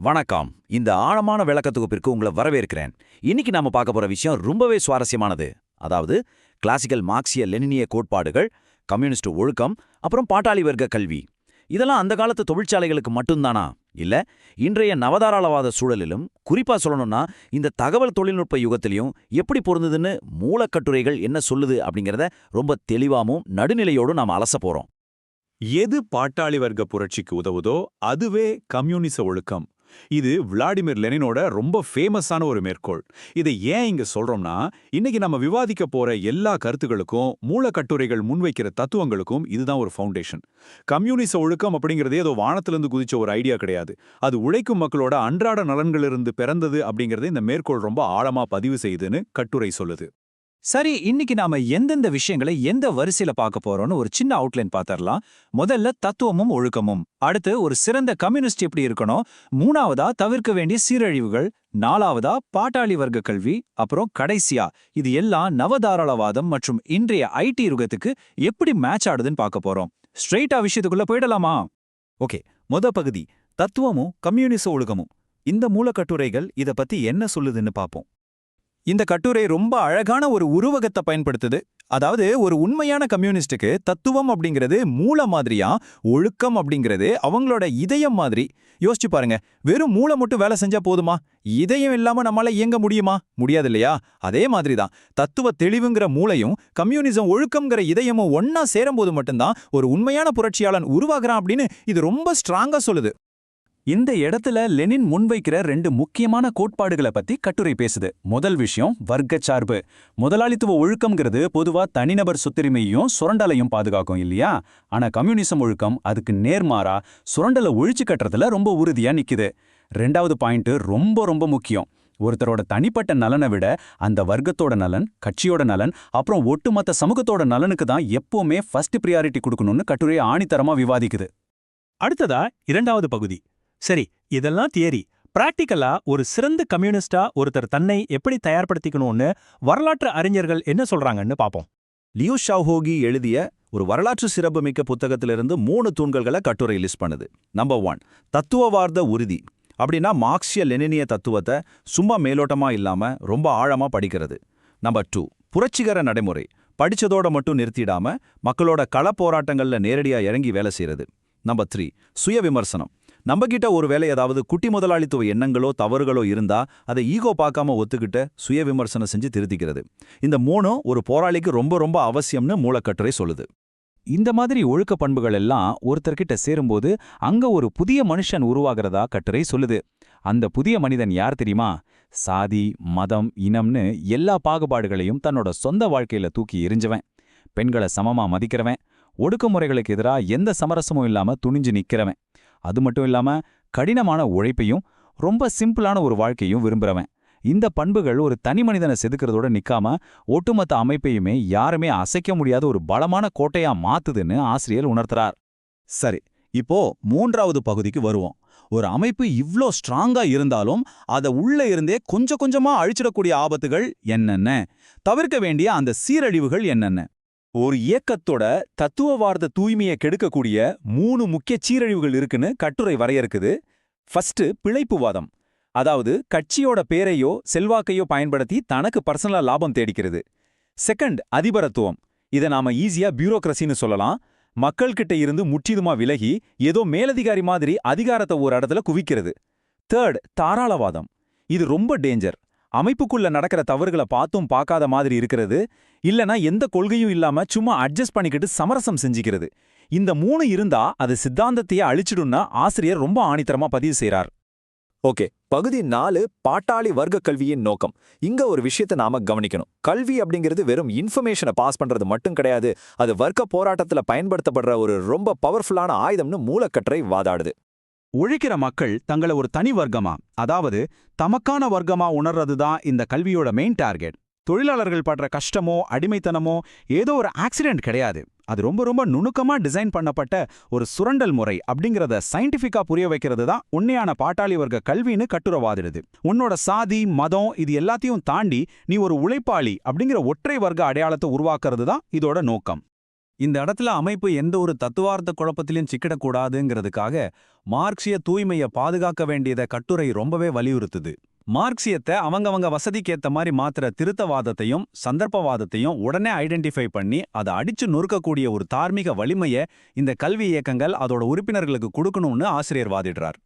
வணக்கம். இந்த ஆழமான விளக்கத்தொகுப்பிற்கு உங்களை வரவேற்கிறேன். இன்னைக்கு நாம பார்க்க போற விஷயம் ரொம்பவே சுவாரஸ்யமானது. அதாவது கிளாசிக்கல் மார்க்சிய லெனினிய கோட்பாடுகள், கம்யூனிஸ்ட் ஒழுக்கம், அப்புறம் பாட்டாளி வர்க்க கல்வி. இதெல்லாம் அந்த காலத்து தொழிற்சாலைகளுக்கு மட்டும்தானா? இல்ல இன்றைய நவதாராளவாத சூழலிலும், குறிப்பா சொல்லணும்னா இந்த தகவல் தொழில்நுட்ப யுகத்திலையும் எப்படி பொருந்ததுன்னு மூலக்கட்டுரைகள் என்ன சொல்லுது அப்படிங்கிறத ரொம்ப தெளிவாவும் நடுநிலையோடு நாம அலச போறோம். எது பாட்டாளி வர்க்க புரட்சிக்கு உதவுதோ அதுவே கம்யூனிச ஒழுக்கம். இது விளாடிமிர் லெனினோட ரொம்ப ஃபேமஸான ஒரு மேற்கோள். இதை ஏன் இங்க சொல்றோம்னா, இன்னைக்கு நம்ம விவாதிக்க போற எல்லா கருத்துகளுக்கும், மூலக்கட்டுரைகள் முன்வைக்கிற தத்துவங்களுக்கும் இதுதான் ஒரு ஃபவுண்டேஷன். கம்யூனிச ஒழுக்கம் அப்படிங்கிறதே ஏதோ வானத்திலிருந்து குதிச்ச ஒரு ஐடியா கிடையாது. அது உழைக்கும் மக்களோட அன்றாட நலன்களிலிருந்து பிறந்தது அப்படிங்கறத இந்த மேற்கோள் ரொம்ப ஆழமா பதிவு செய்யுதுன்னு கட்டுரை சொல்லுது. சரி, இன்னைக்கு நாம எந்தெந்த விஷயங்களை எந்த வரிசையில பார்க்க போறோம்னு ஒரு சின்ன அவுட்லைன் பார்த்தரலாம். முதல்ல தத்துவமும் ஒழுக்கமும், அடுத்து ஒரு சிறந்த கம்யூனிஸ்ட் எப்படி இருக்கணும், மூணாவதா தவிர்க்க வேண்டிய சீரழிவுகள், நாலாவதா பாட்டாளி வர்க்க கல்வி, அப்புறம் கடைசியா இது எல்லாம் நவதாராளவாதம் மற்றும் இன்றைய ஐடி யுகத்துக்கு எப்படி மேட்ச் ஆடுதுன்னு பார்க்க போறோம். ஸ்ட்ரெயிட்டா விஷயத்துக்குள்ள போயிடலாமா? ஓகே, பகுதி தத்துவமும் கம்யூனிச ஒழுக்கமும். இந்த மூலக்கட்டுரைகள் இத பத்தி என்ன சொல்லுதுன்னு பாப்போம். இந்த கட்டுரை ரொம்ப அழகான ஒரு உருவகத்தை பயன்படுத்துது. அதாவது ஒரு உண்மையான கம்யூனிஸ்டுக்கு தத்துவம் அப்படிங்கிறது மூல மாதிரியா, ஒழுக்கம் அப்படிங்கிறது அவங்களோட இதயம் மாதிரி. யோசிச்சு பாருங்க, வெறும் மூளை மட்டும் வேலை செஞ்சா போதுமா? இதயம் இல்லாம நம்மளால இயங்க முடியுமா? முடியாது இல்லையா? அதே மாதிரிதான் தத்துவ தெளிவுங்கிற மூளையும் கம்யூனிசம் ஒழுக்கம்ங்கிற இதயமும் ஒன்னா சேரும்போது மட்டும்தான் ஒரு உண்மையான புரட்சியாளன் உருவாகிறான் அப்படின்னு இது ரொம்ப ஸ்ட்ராங்கா சொல்லுது. இந்த இடத்துல லெனின் முன்வைக்கிற ரெண்டு முக்கியமான கோட்பாடுகளை பத்தி கட்டுரை பேசுது. முதல் விஷயம் வர்க்க சார்பு. முதலாளித்துவ ஒழுக்கம்ங்கிறது பொதுவா தனிநபர் சொத்துரிமையும் சுரண்டலையும் பாதுகாக்கும் இல்லையா? ஆனா கம்யூனிசம் ஒழுக்கம் அதுக்கு நேர்மாறா சுரண்டலை ஒழிச்சு கட்டுறதுல ரொம்ப உறுதியா நிக்குது. ரெண்டாவது பாயிண்ட் ரொம்ப ரொம்ப முக்கியம். ஒருத்தரோட தனிப்பட்ட நலனை விட அந்த வர்க்கத்தோட நலன், கட்சியோட நலன், அப்புறம் ஒட்டுமொத்த சமூகத்தோட நலனுக்கு தான் எப்பவுமே ஃபர்ஸ்ட் பிரியாரிட்டி கொடுக்கணும்னு கட்டுரை ஆணித்தரமா விவாதிக்குது. அடுத்ததா இரண்டாவது பகுதி. சரி, இதெல்லாம் தியரி. பிராக்டிக்கலா ஒரு சிறந்த கம்யூனிஸ்டா ஒருத்தர் தன்னை எப்படி தயார்படுத்திக்கணும்னு வரலாற்று அறிஞர்கள் என்ன சொல்றாங்கன்னு பாப்போம். லியூ ஷாவோகி எழுதிய ஒரு வரலாற்று சிறப்புமிக்க புத்தகத்திலிருந்து 3 தூண்களை கட்டுரை லிஸ்ட் பண்ணுது. நம்பர் 1, தத்துவவார்த்த உறுதி. அப்படின்னா மார்க்சிய லெனினிய தத்துவத்தை சும்மா மேலோட்டமா இல்லாம ரொம்ப ஆழமா படிக்கிறது. நம்பர் 2, புரட்சிகர நடைமுறை. படிச்சதோட மட்டும் நிறுத்திடாம மக்களோட கள போராட்டங்கள்ல நேரடியா இறங்கி வேலை செய்யறது. நம்பர் 3, சுய விமர்சனம். நம்மகிட்ட ஒரு வேலை ஏதாவது குட்டி முதலாளித்துவ எண்ணங்களோ தவறுகளோ இருந்தா அதை ஈகோ பார்க்காம ஒத்துக்கிட்ட சுய விமர்சனம் செஞ்சு திருத்திக்கிறது. இந்த 3 ஒரு போராளிக்கு ரொம்ப ரொம்ப அவசியம்னு மூலக்கட்டுரை சொல்லுது. இந்த மாதிரி ஒழுக்க பண்புகள் எல்லாம் ஒருத்தர்கிட்ட சேரும்போது அங்க ஒரு புதிய மனுஷன் உருவாகிறதா கட்டுரை சொல்லுது. அந்த புதிய மனிதன் யார் தெரியுமா? சாதி, மதம், இனம்னு எல்லா பாகுபாடுகளையும் தன்னோட சொந்த வாழ்க்கையில தூக்கி எறிஞ்சவன், பெண்களை சமமா மதிக்கிறவன், ஒடுக்குமுறைகளுக்கு எதிரா எந்த சமரசமும் இல்லாம துணிஞ்சு நிக்கிறவன், அது மட்டும் இல்லாம கடினமான உழைப்பையும் ரொம்ப சிம்பிளான ஒரு வாழ்க்கையும் விரும்புறவன். இந்த பண்புகள் ஒரு தனி மனிதனை செதுக்கிறதோட நிக்காம ஒட்டுமொத்த அமைப்பையுமே யாருமே அசைக்க முடியாத ஒரு பலமான கோட்டையா மாத்துதுன்னு ஆசிரியர் உணர்த்துறார். சரி, இப்போ 3வது பகுதிக்கு வருவோம். ஒரு அமைப்பு இவ்ளோ ஸ்ட்ராங்கா இருந்தாலும் அதை உள்ள இருந்தே கொஞ்சம் கொஞ்சமா அழிச்சிடக்கூடிய ஆபத்துகள் என்னென்ன? தவிர்க்க வேண்டிய அந்த சீரழிவுகள் என்னென்ன? ஒரு இயக்கத்தோட தத்துவவார்த்த தூய்மையை கெடுக்கக்கூடிய 3 முக்கிய சீரழிவுகள் இருக்குன்னு கட்டுரை வரையறுக்குது. ஃபர்ஸ்ட், பிழைப்புவாதம். அதாவது கட்சியோட பேரையோ செல்வாக்கையோ பயன்படுத்தி தனக்கு பர்சனலா லாபம் தேடிக்கிறது. செகண்ட், அதிபரத்துவம். இதை நாம ஈஸியா பியூரோக்ரசின்னு சொல்லலாம். மக்கள்கிட்ட இருந்து முற்றிலுமா விலகி ஏதோ மேலதிகாரி மாதிரி அதிகாரத்தை ஒரு இடத்துல குவிக்கிறது. தேர்ட், தாராளவாதம். இது ரொம்ப டேஞ்சர். அமைப்புக்குள்ள நடக்கிற தவறுகளை பார்த்தும் பார்க்காத மாதிரி இருக்கிறது, இல்லனா எந்த கொள்கையும் இல்லாம சும்மா அட்ஜஸ்ட் பண்ணிக்கிட்டு சமரசம் செஞ்சுக்கிறது. இந்த 3 இருந்தா அது சித்தாந்தத்தையே அழிச்சிடும்னா ஆசிரியர் ரொம்ப ஆணித்தரமா பதிவு செய்றார். ஓகே, பகுதி 4, பாட்டாளி வர்க்க கல்வியின் நோக்கம். இங்க ஒரு விஷயத்தை நாம கவனிக்கணும். கல்வி அப்படிங்கிறது வெறும் இன்ஃபர்மேஷனை பாஸ் பண்றது மட்டும் கிடையாது. அது வர்க்க போராட்டத்துல பயன்படுத்தப்படுற ஒரு ரொம்ப பவர்ஃபுல்லான ஆயுதம்னு மூலக்கட்டுரை வாதாடுது. உழைக்கிற மக்கள் தங்களை ஒரு தனி வர்க்கமா, அதாவது தமக்கான வர்க்கமா உணர்றதுதான் இந்த கல்வியோட மெயின் டார்கெட். தொழிலாளர்கள் படுற கஷ்டமோ அடிமைத்தனமோ ஏதோ ஒரு ஆக்சிடென்ட் கிடையாது. அது ரொம்ப ரொம்ப நுணுக்கமா டிசைன் பண்ணப்பட்ட ஒரு சுரண்டல் முறை அப்படிங்கிறத சயின்டிஃபிக்கா புரிய வைக்கிறது தான் உண்மையான பாட்டாளி வர்க்க கல்வின்னு கட்டுரவாதிடுது. உன்னோட சாதி, மதம் இது எல்லாத்தையும் தாண்டி நீ ஒரு உழைப்பாளி அப்படிங்கிற ஒற்றை வர்க்க அடையாளத்தை உருவாக்குறது தான் இதோட நோக்கம். இந்த இடத்துல அமைப்பு எந்த ஒரு தத்துவார்த்த குழப்பத்திலையும் சிக்கிடக்கூடாதுங்கிறதுக்காக மார்க்சிய தூய்மையை பாதுகாக்க வேண்டியதை கட்டுரை ரொம்பவே வலியுறுத்துது. மார்க்சியத்தை அவங்கவங்க வசதிக்கேத்த மாதிரி மாத்திர திருத்தவாதத்தையும் சந்தர்ப்பவாதத்தையும் உடனே ஐடென்டிஃபை பண்ணி அதை அடிச்சு நொறுக்கக்கூடிய ஒரு தார்மீக வலிமையை இந்த கல்வி இயக்கங்கள் அதோட உறுப்பினர்களுக்கு கொடுக்கணும்னு ஆசிரியர் வாதிடுறார்.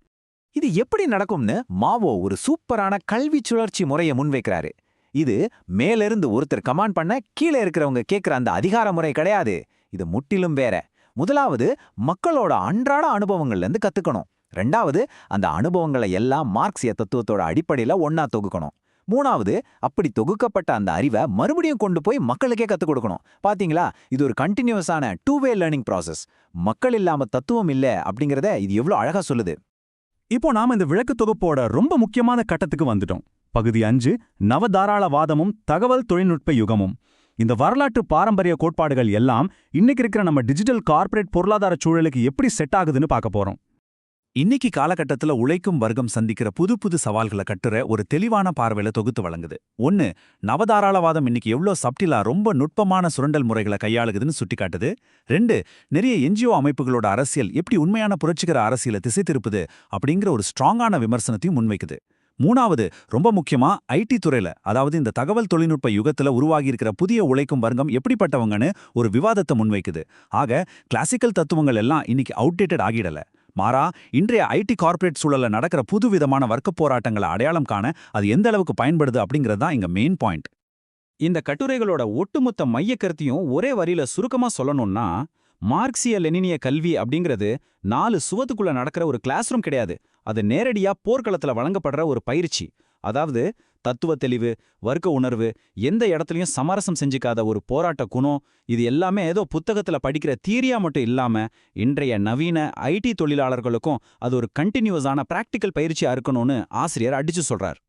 இது எப்படி நடக்கும்னு மாவோ ஒரு சூப்பரான கல்வி சுழற்சி முறையை முன்வைக்கிறாரு. இது மேலிருந்து ஒருத்தர் கமாண்ட் பண்ண கீழே இருக்கிறவங்க கேட்கிற அந்த அதிகார முறை கிடையாது. இது முற்றிலும் வேற. முதலாவது, மக்களோட அன்றாட அனுபவங்கள்ல இருந்து கத்துக்கணும். ரெண்டாவது, அந்த அனுபவங்களை எல்லாம் மார்க்சிய தத்துவத்தோட அடிப்படையில ஒன்னா தொகுக்கணும். மூணாவது, அப்படி தொகுக்கப்பட்ட அந்த அறிவை மறுபடியும் கொண்டு போய் மக்களுக்கே கத்துக் கொடுக்கணும். பாத்தீங்களா, இது ஒரு கண்டினியூஸான 2-வே லேர்னிங் ப்ராசஸ். மக்கள் இல்லாம தத்துவம் இல்ல அப்படிங்கறத இது எவ்வளவு அழகா சொல்லுது. இப்போ நாம இந்த விளக்கு தொகுப்போட ரொம்ப முக்கியமான கட்டத்துக்கு வந்துட்டோம். பகுதி 5, நவதாராளவாதமும் தகவல் தொழில்நுட்ப யுகமும். இந்த வரலாற்று பாரம்பரிய கோட்பாடுகள் எல்லாம் இன்னைக்கு இருக்கிற நம்ம டிஜிட்டல் கார்ப்பரேட் பொருளாதார சூழலுக்கு எப்படி செட் ஆகுதுன்னு பார்க்க போறோம். இன்னைக்கு காலகட்டத்துல உழைக்கும் வர்க்கம் சந்திக்கிற புது சவால்களை கட்டுற ஒரு தெளிவான பார்வையில தொகுத்து வழங்குது. 1, நவதாராளவாதம் இன்னைக்கு எவ்வளோ சப்டிலா ரொம்ப நுட்பமான சுரண்டல் முறைகளை கையாளுகுதுன்னு சுட்டிக்காட்டுது. 2, நிறைய என்ஜிஓ அமைப்புகளோட அரசியல் எப்படி உண்மையான புரட்சிகர அரசியலை திசை திருப்புது அப்படிங்கிற ஒரு ஸ்ட்ராங்கான விமர்சனத்தையும் முன்வைக்குது. 3வது, ரொம்ப முக்கியமா ஐடி துறையில, அதாவது இந்த தகவல் தொழில்நுட்ப யுகத்துல உருவாகியிருக்கிற புதிய உழைக்கும் வர்க்கம் எப்படிப்பட்டவங்கன்னு ஒரு விவாதத்தை முன்வைக்குது. ஆக கிளாசிக்கல் தத்துவங்கள் எல்லாம் இன்னைக்கு அவுடேட்டட் ஆகிடல. மாறா, இன்றைய ஐடி கார்ப்பரேட் சூழல்ல நடக்கிற புதுவிதமான வர்க்க போராட்டங்களை அடையாளம் காண அது எந்த அளவுக்கு பயன்படுது அப்படிங்கிறது தான் இங்க மெயின் பாயிண்ட். இந்த கட்டுரைகளோட ஒட்டுமொத்த மையக்கருத்தையும் ஒரே வரியில சுருக்கமா சொல்லணும்னா, மார்க்சிய லெனினிய கல்வி அப்படிங்கிறது 4 சுவத்துக்குள்ள நடக்கிற ஒரு கிளாஸ் ரூம் கிடையாது. அது நேரடியா போர்க்களத்துல வழங்கப்படுற ஒரு பயிற்சி. அதாவது தத்துவ தெளிவு, வர்க்க உணர்வு, எந்த இடத்துலயும் சமரசம் செஞ்சுக்காத ஒரு போராட்ட குணம், இது எல்லாமே ஏதோ புத்தகத்துல படிக்கிற தியரியா மட்டும் இல்லாம இன்றைய நவீன ஐடி தொழிலாளர்களுக்கும் அது ஒரு கண்டினியூஸான பிராக்டிக்கல் பயிற்சியா இருக்கணும்னு ஆசிரியர் அடிச்சு சொல்றார்.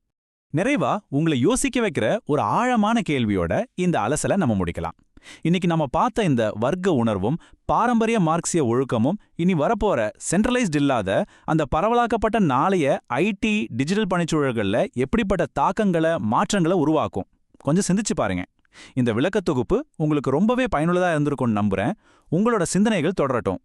நிறைவா உங்களை யோசிக்க வைக்கிற ஒரு ஆழமான கேள்வியோட இந்த அலசலை நம்ம முடிக்கலாம். இன்னைக்கு நம்ம பார்த்த இந்த வர்க்க உணர்வும் பாரம்பரிய மார்க்சிய ஒழுக்கமும் இனி வரப்போற சென்ட்ரலைஸ்ட் இல்லாத அந்த பரவலாக்கப்பட்ட நாளைய ஐடி டிஜிட்டல் பணிச்சூழல்கள்ல எப்படிப்பட்ட தாக்கங்களை மாற்றங்களை உருவாக்கும். கொஞ்சம் சிந்திச்சு பாருங்க. இந்த விளக்கத் தொகுப்பு உங்களுக்கு ரொம்பவே பயனுள்ளதா இருந்திருக்கும்னு நம்புறேன். உங்களோட சிந்தனைகள் தொடரட்டும்.